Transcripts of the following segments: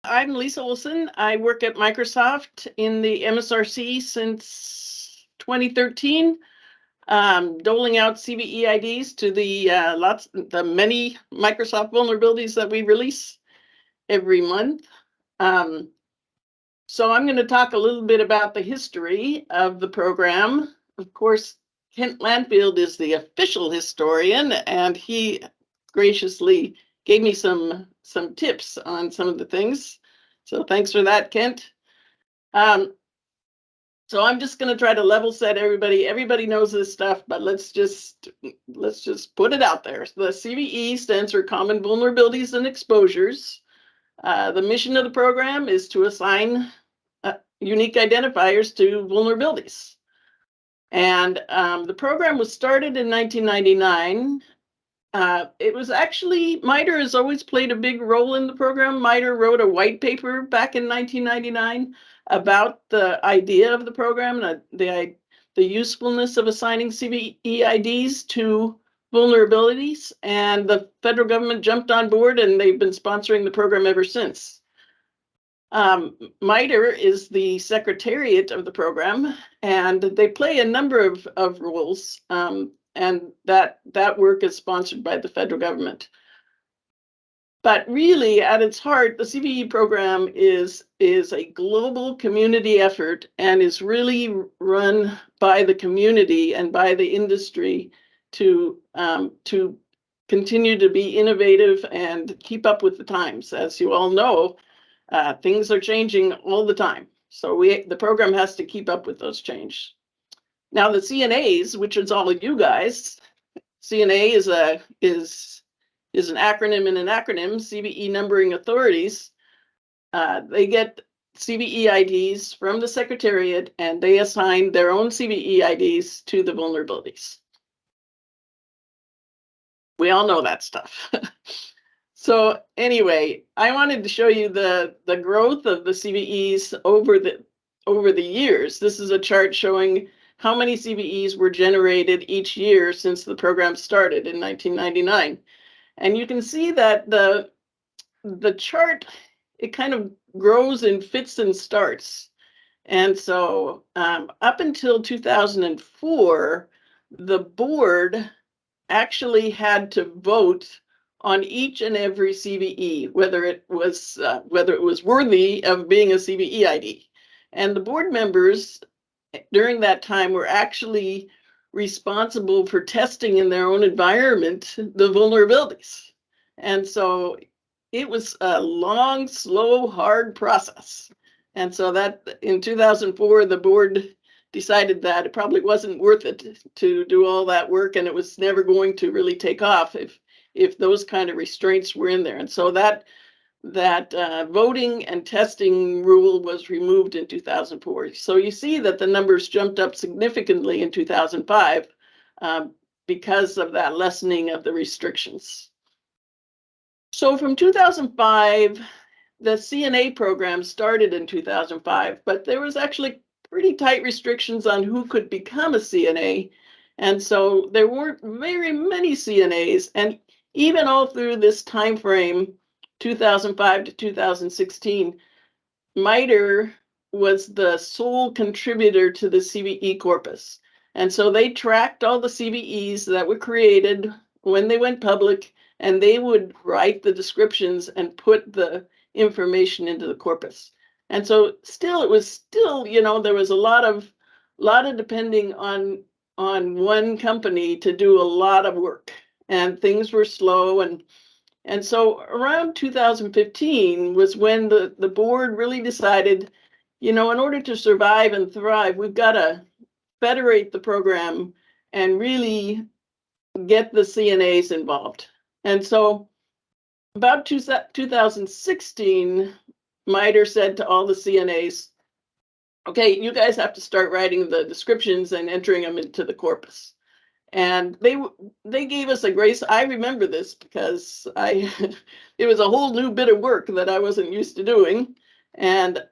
I'm Lisa Olson. I work at Microsoft in the MSRC since 2013, doling out CVE IDs to the many Microsoft vulnerabilities that we release every month. So I'm going to talk a little bit about the history of the program. Of course, Kent Landfield is the official historian, and he graciously gave me some tips on some of the things. So thanks for that, Kent. So I'm just going to try to level set everybody. Everybody knows this stuff, but let's just put it out there. The CVE stands for Common Vulnerabilities and Exposures. The mission of the program is to assign unique identifiers to vulnerabilities. And the program was started in 1999. It was actually, MITRE has always played a big role in the program. MITRE wrote a white paper back in 1999 about the idea of the program, the usefulness of assigning CVE IDs to vulnerabilities, and the federal government jumped on board, and they've been sponsoring the program ever since. MITRE is the secretariat of the program, and they play a number of roles, and that work is sponsored by the federal government. But really, at its heart, the CVE program is a global community effort and is really run by the community and by the industry to continue to be innovative and keep up with the times. As you all know, things are changing all the time. So the program has to keep up with those changes. Now the CNAs, which is all of you guys, CNA is an acronym in an acronym, CVE Numbering Authorities. They get CVE IDs from the Secretariat, and they assign their own CVE IDs to the vulnerabilities. We all know that stuff. So anyway, I wanted to show you the growth of the CVEs over the years. This is a chart showing how many CVEs were generated each year since the program started in 1999. And you can see that the chart, it kind of grows in fits and starts. And so up until 2004, the board actually had to vote on each and every CVE, whether it was worthy of being a CVE ID. And the board members during that time were actually responsible for testing in their own environment the vulnerabilities. And so it was a long, slow, hard process. And so that in 2004, the board decided that it probably wasn't worth it to do all that work, and it was never going to really take off if those kind of restraints were in there. And so that voting and testing rule was removed in 2004. So you see that the numbers jumped up significantly in 2005 because of that lessening of the restrictions. So from 2005, the CNA program started in 2005, but there was actually pretty tight restrictions on who could become a CNA. And so there weren't very many CNAs. And even all through this time frame, 2005 to 2016, MITRE was the sole contributor to the CVE corpus. And so they tracked all the CVEs that were created when they went public, and they would write the descriptions and put the information into the corpus. And so it was still, there was a lot of depending on one company to do a lot of work, and things were slow. And so around 2015 was when the board really decided, in order to survive and thrive, we've got to federate the program and really get the CNAs involved. And so about 2016, MITRE said to all the CNAs, okay, you guys have to start writing the descriptions and entering them into the corpus. And they gave us a grace. I remember this because it was a whole new bit of work that I wasn't used to doing. And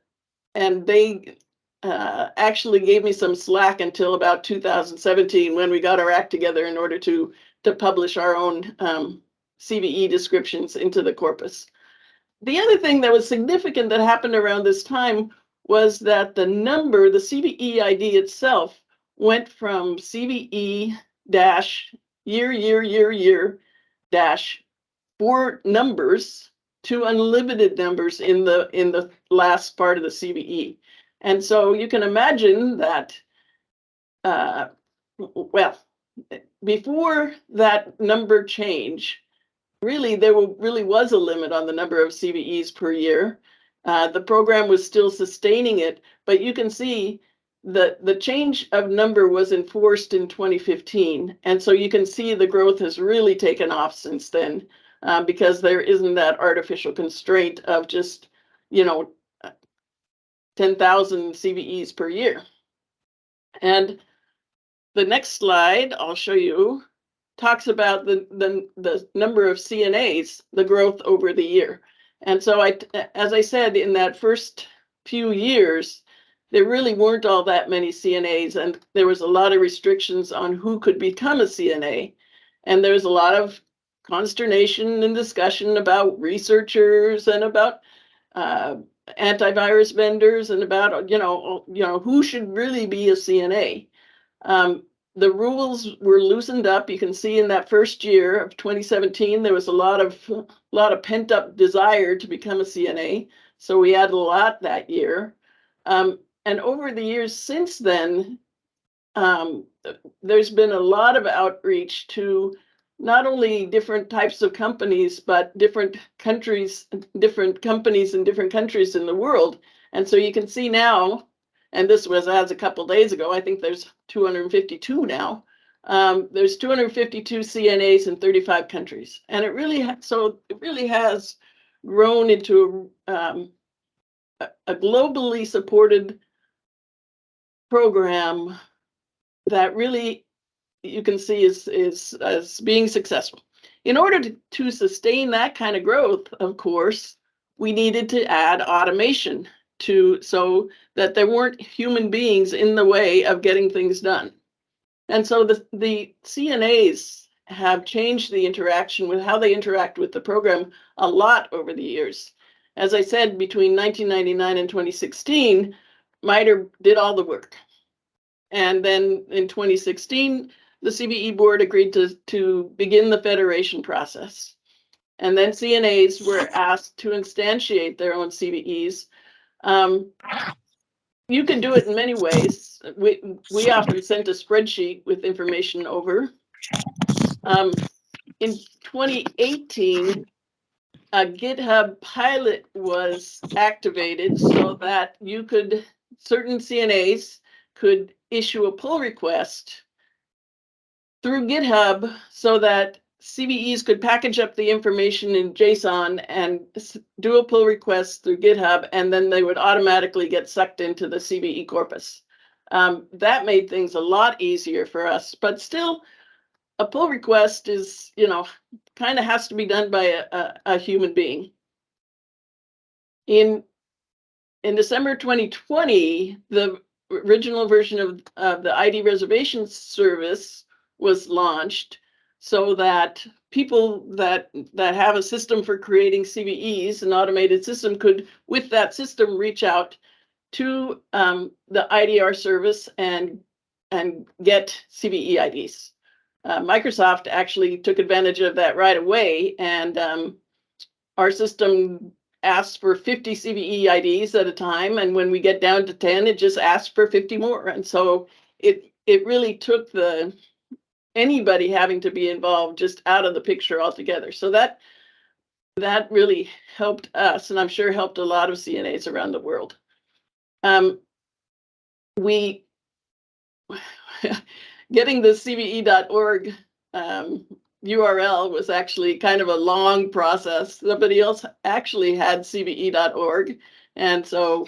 they actually gave me some slack until about 2017 when we got our act together in order to publish our own CVE descriptions into the corpus. the other thing that was significant that happened around this time was that the CVE ID itself went from CVE dash year dash 4 numbers to unlimited numbers in the last part of the CVE. And so you can imagine that, well, before that number change, really, there really was a limit on the number of CVEs per year. The program was still sustaining it, but you can see the change of number was enforced in 2015. And so you can see the growth has really taken off since then, because there isn't that artificial constraint of just, 10,000 CVEs per year. And the next slide I'll show you talks about the number of CNAs, the growth over the year. And so as I said, in that first few years, there really weren't all that many CNAs, and there was a lot of restrictions on who could become a CNA. And there was a lot of consternation and discussion about researchers and about antivirus vendors and about, who should really be a CNA. The rules were loosened up. You can see in that first year of 2017, there was a lot of pent up desire to become a CNA. So we added a lot that year. And over the years since then, there's been a lot of outreach to not only different types of companies, but different countries, different companies in different countries in the world. And so you can see now, and this was as a couple days ago, I think there's 252 now. There's 252 CNAs in 35 countries. And it really has grown into a globally supported program that really you can see is being successful. In order to sustain that kind of growth, of course, we needed to add automation so that there weren't human beings in the way of getting things done. And so the CNAs have changed the interaction with how they interact with the program a lot over the years. As I said, between 1999 and 2016, MITRE did all the work. And then in 2016, the CVE board agreed to begin the federation process. And then CNAs were asked to instantiate their own CVEs. You can do it in many ways. We often sent a spreadsheet with information over. In 2018, a GitHub pilot was activated so that certain CNAs could issue a pull request through GitHub so that CVEs could package up the information in JSON and do a pull request through GitHub, and then they would automatically get sucked into the CVE corpus. That made things a lot easier for us, but still, a pull request is, kind of has to be done by a human being. In December 2020, the original version of the ID reservation service was launched so that people that have a system for creating CVEs, an automated system, could, with that system, reach out to the IDR service and get CVE IDs. Microsoft actually took advantage of that right away, and our system asks for 50 CVE IDs at a time, and when we get down to 10, it just asks for 50 more. And so it really took anybody having to be involved just out of the picture altogether. So that really helped us, and I'm sure helped a lot of CNAs around the world. Getting the CVE.org URL was actually kind of a long process. Somebody else actually had CVE.org, and so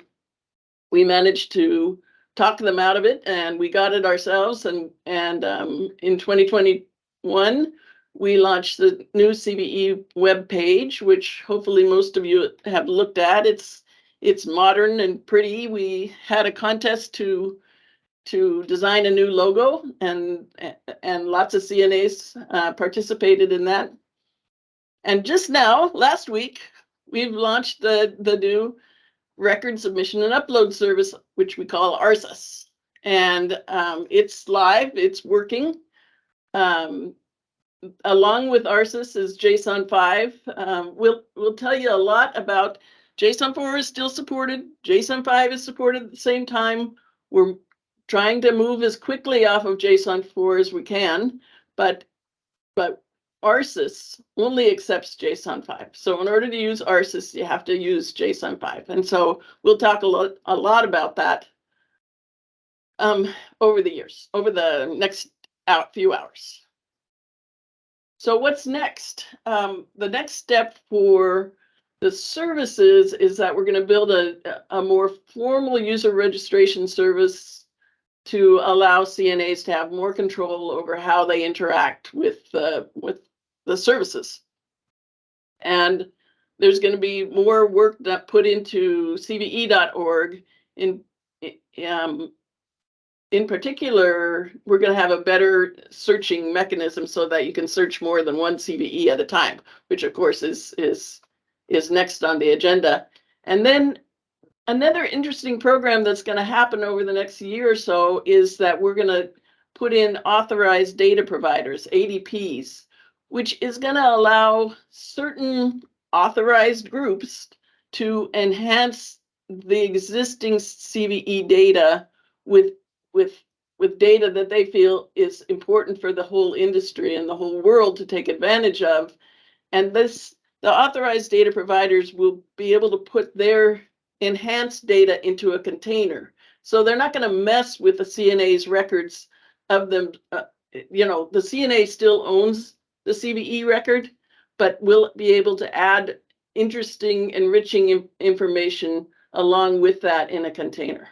we managed to talk them out of it, and we got it ourselves. And in 2021, we launched the new CVE web page, which hopefully most of you have looked at. It's modern and pretty. We had a contest to design a new logo, and lots of CNAs participated in that. And just now, last week, we've launched the new record submission and upload service, which we call ARSIS. And it's live, it's working. Along with ARSIS is JSON 5. We'll tell you a lot about JSON 4 is still supported. JSON 5 is supported at the same time. We're trying to move as quickly off of JSON 4 as we can, but ARSIS only accepts JSON 5. So in order to use ARSIS, you have to use JSON 5. And so we'll talk a lot about that over the next few hours. So what's next? The next step for the services is that we're going to build a more formal user registration service to allow CNAs to have more control over how they interact with the services. And there's going to be more work that put into CVE.org. In particular, we're going to have a better searching mechanism so that you can search more than one CVE at a time, which of course is next on the agenda. And then another interesting program that's going to happen over the next year or so is that we're going to put in authorized data providers, ADPs, which is going to allow certain authorized groups to enhance the existing CVE data with data that they feel is important for the whole industry and the whole world to take advantage of. And the authorized data providers will be able to put their enhanced data into a container. So they're not going to mess with the CNA's records of them. The CNA still owns the CVE record, but will be able to add interesting, enriching information along with that in a container.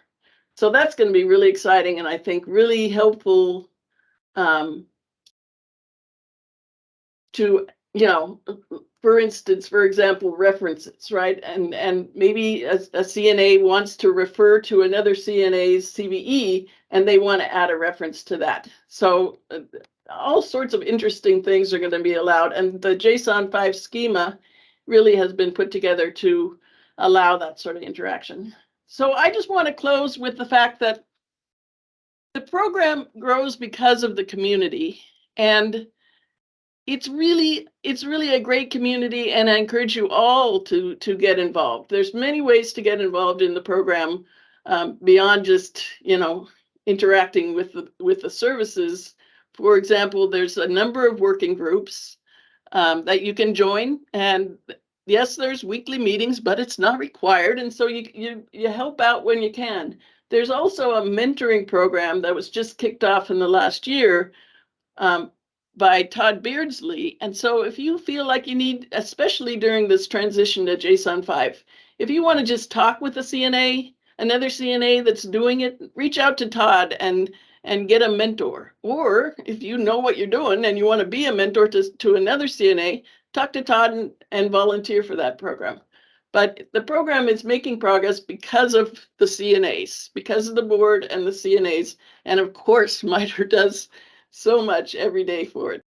So that's going to be really exciting and I think really helpful to, for instance, for example, references, right? And maybe a CNA wants to refer to another CNA's CVE and they want to add a reference to that. So all sorts of interesting things are going to be allowed. And the JSON 5 schema really has been put together to allow that sort of interaction. So I just want to close with the fact that the program grows because of the community, and it's really a great community, and I encourage you all to get involved. There's many ways to get involved in the program beyond just interacting with the services. For example, there's a number of working groups that you can join, and yes, there's weekly meetings, but it's not required, and so you help out when you can. There's also a mentoring program that was just kicked off in the last year by Todd Beardsley. And so if you feel like you need, especially during this transition to JSON 5, if you want to just talk with a CNA, another CNA that's doing it, reach out to Todd and get a mentor. Or if you know what you're doing and you want to be a mentor to another CNA, talk to Todd and volunteer for that program. But the program is making progress because of the CNAs, because of the board and the CNAs. And of course, MITRE does so much every day for it.